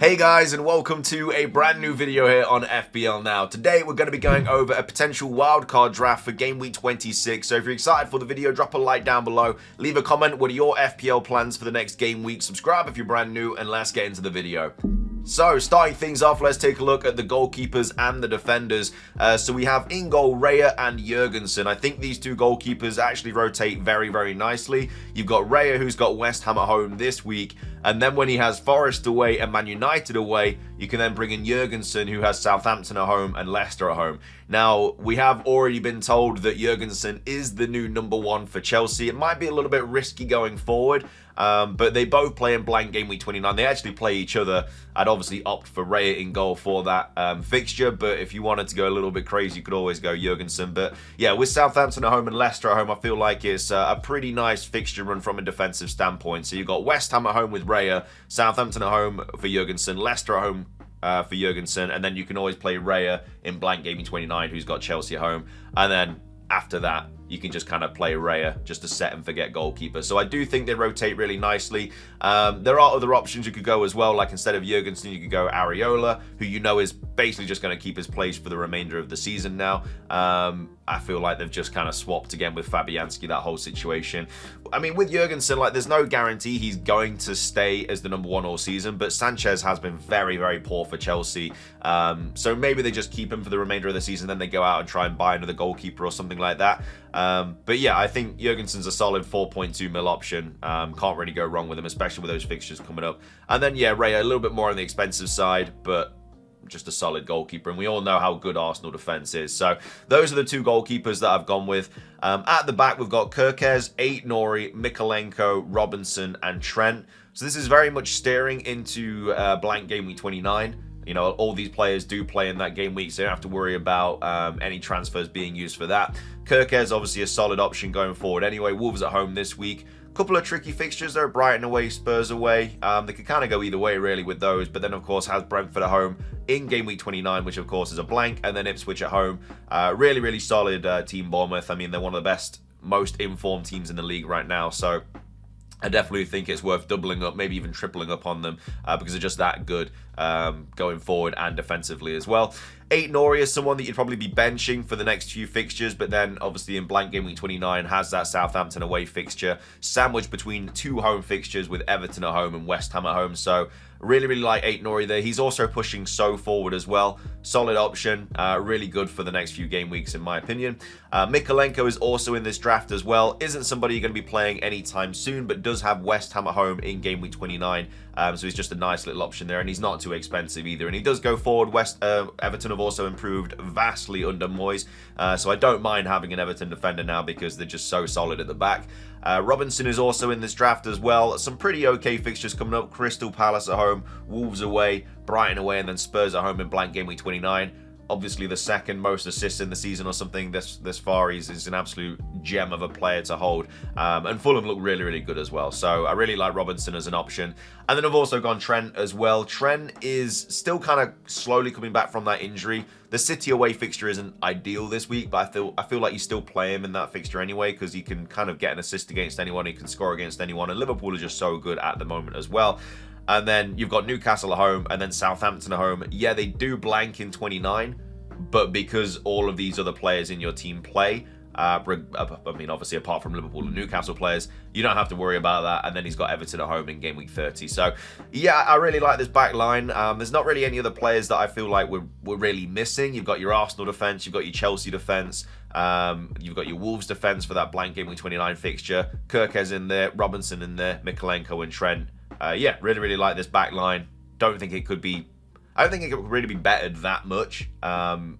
Hey guys, and welcome to a brand new video here on FPL Now. Today we're going to be going over a potential wildcard draft for Game Week 26. So if you're excited for the video, drop a like down below, leave a comment, what are your FPL plans for the next game week, subscribe if you're brand new, and let's get into the video. So, starting things off, let's take a look at the goalkeepers and the defenders. So we have in goal Raya and Jurgensen. I think these two goalkeepers actually rotate very, very nicely. You've got Raya, who's got West Ham at home this week, and then when he has Forest away and Man United away, you can then bring in Jurgensen, who has Southampton at home and Leicester at home. Now, we have already been told that Jurgensen is the new #1 for Chelsea. It might be a little bit risky going forward, but they both play in blank Game Week 29. They actually play each other. I'd obviously opt for Raya in goal for that fixture, but if you wanted to go a little bit crazy, you could always go Jurgensen. But yeah, with Southampton at home and Leicester at home, I feel like it's a pretty nice fixture run from a defensive standpoint. So you've got West Ham at home with Raya, Southampton at home for Jurgensen, Leicester at home for Jurgensen, and then you can always play Raya in blank Game Week 29, who's got Chelsea at home. And then after that, you can just kind of play Raya just to set and forget goalkeeper. So I do think they rotate really nicely. There are other options you could go as well, like instead of Jurgensen, you could go Areola, who you know is basically just going to keep his place for the remainder of the season now. I feel like they've just kind of swapped again with Fabianski, that whole situation. I mean, with Jurgensen, like, there's no guarantee he's going to stay as the #1 all season, but Sanchez has been very, very poor for Chelsea. So maybe they just keep him for the remainder of the season, then they go out and try and buy another goalkeeper or something like that. But yeah, I think Jurgensen's a solid 4.2 mil option. Can't really go wrong with him, especially with those fixtures coming up. And then, yeah, Raya, a little bit more on the expensive side, but just a solid goalkeeper, and we all know how good Arsenal defense is. So those are the two goalkeepers that I've gone with. At the back, we've got Kirkez, Aït-Nouri, Mykolenko, Robinson, and Trent. So this is very much steering into blank Game Week 29. You know, all these players do play in that game week, so you don't have to worry about any transfers being used for that. Kirkez, obviously a solid option going forward anyway. Wolves at home this week. Couple of tricky fixtures there, Brighton away, Spurs away. They could kind of go either way really with those, but then of course has Brentford at home in Game Week 29, which of course is a blank, and then Ipswich at home. Really, really solid team, Bournemouth. I mean, they're one of the best, most informed teams in the league right now, so I definitely think it's worth doubling up, maybe even tripling up on them because they're just that good going forward and defensively as well. Aït-Nouri is someone that you'd probably be benching for the next few fixtures, but then obviously in blank Game Week 29 has that Southampton away fixture sandwiched between two home fixtures with Everton at home and West Ham at home. So really, really like Aït-Nouri there. He's also pushing so forward as well. Solid option, really good for the next few game weeks in my opinion. Mykolenko is also in this draft as well. Isn't somebody you're going to be playing anytime soon, but does have West Ham at home in Game Week 29. So he's just a nice little option there, and he's not too expensive either. And he does go forward. Everton have also improved vastly under Moyes, so I don't mind having an Everton defender now because they're just so solid at the back. Robinson is also in this draft as well. Some pretty okay fixtures coming up. Crystal Palace at home, Wolves away, Brighton away, and then Spurs at home in blank Game Week 29. Obviously the second most assists in the season or something this far. He's an absolute gem of a player to hold. And Fulham look really, really good as well. So I really like Robinson as an option. And then I've also gone Trent as well. Trent is still kind of slowly coming back from that injury. The City away fixture isn't ideal this week, but I feel like you still play him in that fixture anyway because he can kind of get an assist against anyone. He can score against anyone. And Liverpool are just so good at the moment as well. And then you've got Newcastle at home and then Southampton at home. Yeah, they do blank in 29, but because all of these other players in your team play, I mean, obviously apart from Liverpool and Newcastle players, you don't have to worry about that. And then he's got Everton at home in Game Week 30. So yeah, I really like this back line. There's not really any other players that I feel like we're really missing. You've got your Arsenal defense, you've got your Chelsea defense, you've got your Wolves defense for that blank Game Week 29 fixture. Kirkez in there, Robinson in there, Mykolenko and Trent. Yeah, really, really like this back line. I don't think it could really be bettered that much.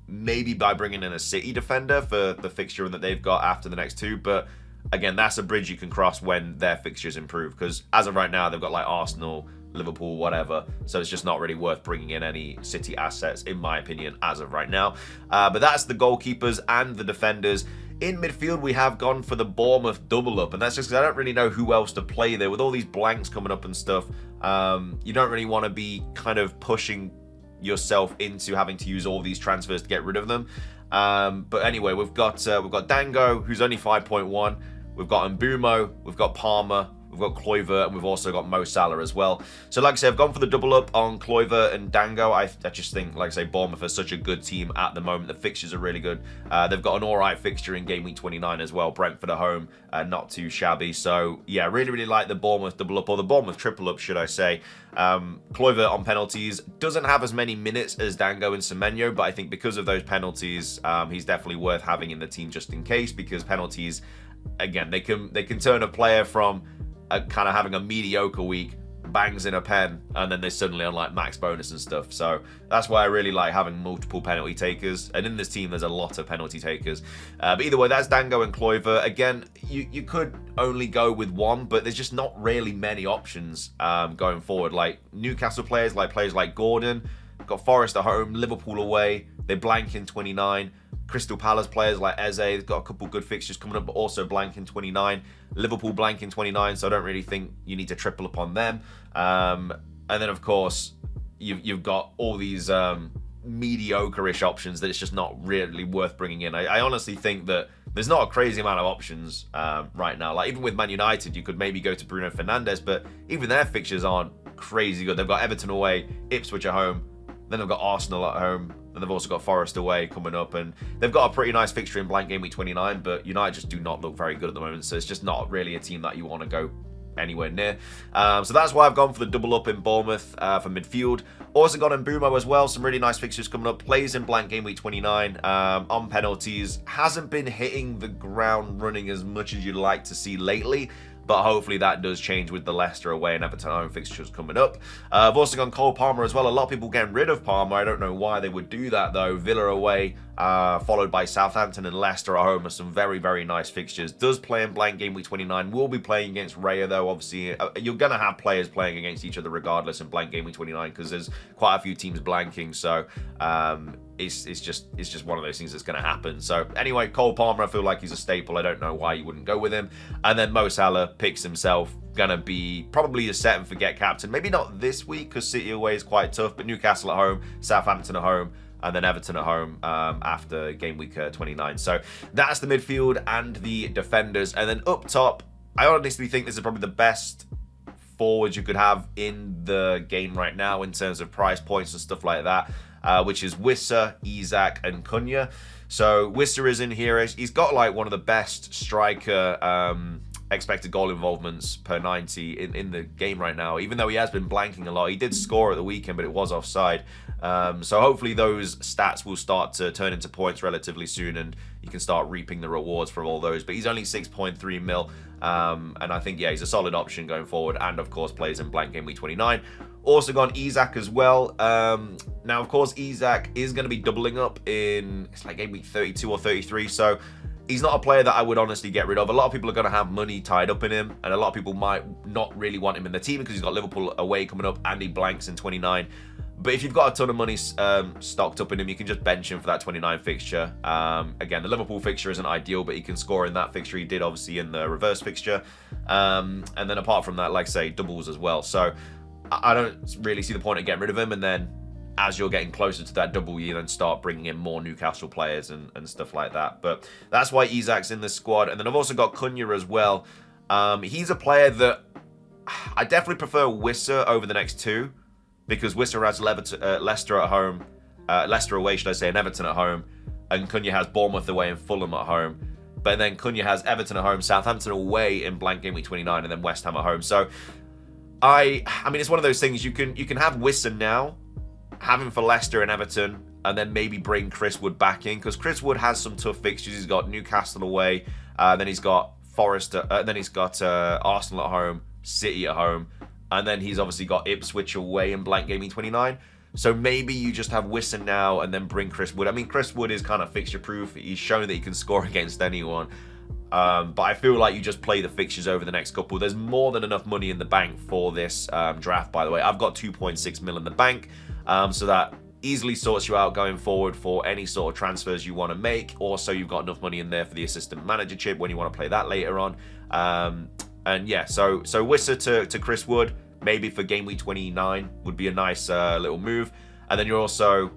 Maybe by bringing in a City defender for the fixture that they've got after the next two. But again, that's a bridge you can cross when their fixtures improve. Because as of right now, they've got like Arsenal, Liverpool, whatever. So it's just not really worth bringing in any City assets, in my opinion, as of right now. But that's the goalkeepers and the defenders. In midfield, we have gone for the Bournemouth double up, and that's just because I don't really know who else to play there. With all these blanks coming up and stuff, you don't really want to be kind of pushing yourself into having to use all these transfers to get rid of them. But anyway, we've got Dango, who's only 5.1. We've got Mbumo, we've got Palmer, We've got Kluivert, and we've also got Mo Salah as well. So like I said, I've gone for the double up on Kluivert and Dango. I just think, like I say, Bournemouth are such a good team at the moment. The fixtures are really good. They've got an alright fixture in game week 29 as well. Brentford at home, not too shabby. So yeah, really like the Bournemouth double up, or the Bournemouth triple up, should I say. Kluivert on penalties doesn't have as many minutes as Dango and Semenyo, but I think because of those penalties, he's definitely worth having in the team just in case, because penalties, again, they can turn a player from kind of having a mediocre week, bangs in a pen, and then they're suddenly on like max bonus and stuff. So that's why I really like having multiple penalty takers, and in this team there's a lot of penalty takers. But either way, that's Dango and Kluivert. Again, you could only go with one, but there's just not really many options going forward. Like Newcastle players like Gordon, got Forest at home, Liverpool away, they blank in 29. Crystal Palace players like Eze, they've got a couple good fixtures coming up, but also blank in 29. Liverpool blank in 29, so I don't really think you need to triple up on them. And then, of course, you've got all these mediocre-ish options that it's just not really worth bringing in. I honestly think that there's not a crazy amount of options right now. Like, even with Man United, you could maybe go to Bruno Fernandes, but even their fixtures aren't crazy good. They've got Everton away, Ipswich at home, then they've got Arsenal at home, and they've also got Forest away coming up, and they've got a pretty nice fixture in blank game week 29, but United just do not look very good at the moment, so it's just not really a team that you want to go anywhere near. So that's why I've gone for the double up in Bournemouth for midfield. Also got Mbumo as well, some really nice fixtures coming up. Plays in blank game week 29 on penalties. Hasn't been hitting the ground running as much as you'd like to see lately, but hopefully that does change with the Leicester away and Everton home fixtures coming up. I've also gone Cole Palmer as well. A lot of people getting rid of Palmer. I don't know why they would do that though. Villa away, followed by Southampton and Leicester at home are some very nice fixtures. Does play in blank game week 29. Will be playing against Raya though. Obviously, you're going to have players playing against each other regardless in blank game week 29 because there's quite a few teams blanking. So it's just one of those things that's going to happen. So anyway, Cole Palmer, I feel like he's a staple. I don't know why you wouldn't go with him. And then Mo Salah picks himself. Gonna be probably a set and forget captain. Maybe not this week because City away is quite tough, but Newcastle at home, Southampton at home, and then Everton at home after game week 29. So that's the midfield and the defenders. And then up top, I honestly think this is probably the best forwards you could have in the game right now in terms of price points and stuff like that, which is Wissa, Isak, and Cunha. So Wissa is in here. He's got like one of the best striker expected goal involvements per 90 in the game right now, even though he has been blanking a lot. He did score at the weekend, but it was offside. So hopefully those stats will start to turn into points relatively soon, and you can start reaping the rewards from all those. But he's only 6.3 mil, and I think, yeah, he's a solid option going forward, and of course plays in blank game week 29. Also gone Isak as well. Now, of course, Isak is going to be doubling up in, it's like game week 32 or 33, so he's not a player that I would honestly get rid of. A lot of people are going to have money tied up in him, and a lot of people might not really want him in the team because he's got Liverpool away coming up and he blanks in 29. But if you've got a ton of money stocked up in him, you can just bench him for that 29 fixture. Again, the Liverpool fixture isn't ideal, but he can score in that fixture. He did, obviously, in the reverse fixture. And then apart from that, like I say, doubles as well. So I don't really see the point of getting rid of him, and then as you're getting closer to that double, you then start bringing in more Newcastle players and stuff like that. But that's why Isak's in this squad. And then I've also got Cunha as well. He's a player that I definitely prefer Wissa over the next two, because Wissa has Leicester at home, Leicester away, should I say, and Everton at home. And Cunha has Bournemouth away and Fulham at home. But then Cunha has Everton at home, Southampton away in blank game week 29, and then West Ham at home. So I mean, it's one of those things. You can have Wissa now, have him for Leicester and Everton, and then maybe bring Chris Wood back in, because Chris Wood has some tough fixtures. He's got Newcastle away, then he's got Forest, then he's got Arsenal at home, City at home, and then he's obviously got Ipswich away in blank gaming 29. So maybe you just have Wissa now and then bring Chris Wood. I mean, Chris Wood is kind of fixture proof. He's shown that he can score against anyone. But I feel like you just play the fixtures over the next couple. There's more than enough money in the bank for this draft, by the way. I've got 2.6 mil in the bank. So that easily sorts you out going forward for any sort of transfers you want to make. Also, you've got enough money in there for the assistant manager chip when you want to play that later on. And yeah, so Wissa to Chris Wood, maybe for game week 29 would be a nice little move. And then you're also,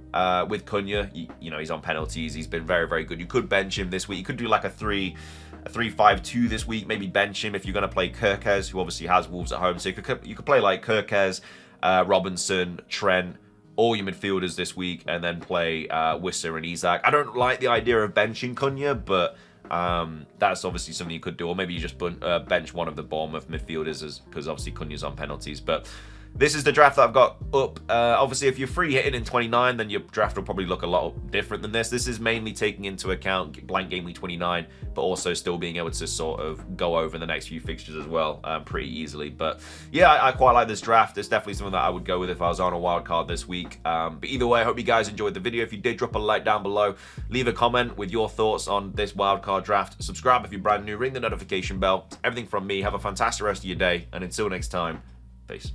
with Cunha, you know, he's on penalties. He's been very good. You could bench him this week. You could do like a 3 a 3-5-2 this week. Maybe bench him if you're going to play Kirkes, who obviously has Wolves at home. So you could play like Kirkes, Robinson, Trent, all your midfielders this week, and then play Wissa and Isak. I don't like the idea of benching Cunha, but that's obviously something you could do. Or maybe you just bench one of the Bournemouth midfielders, because obviously Cunha's on penalties. But this is the draft that I've got up. Obviously, if you're free hitting in 29, then your draft will probably look a lot different than this. This is mainly taking into account blank game week 29, but also still being able to sort of go over the next few fixtures as well pretty easily. But yeah, I quite like this draft. It's definitely something that I would go with if I was on a wild card this week. But either way, I hope you guys enjoyed the video. If you did, drop a like down below. Leave a comment with your thoughts on this wild card draft. Subscribe if you're brand new. Ring the notification bell. Everything from me. Have a fantastic rest of your day. And until next time, peace.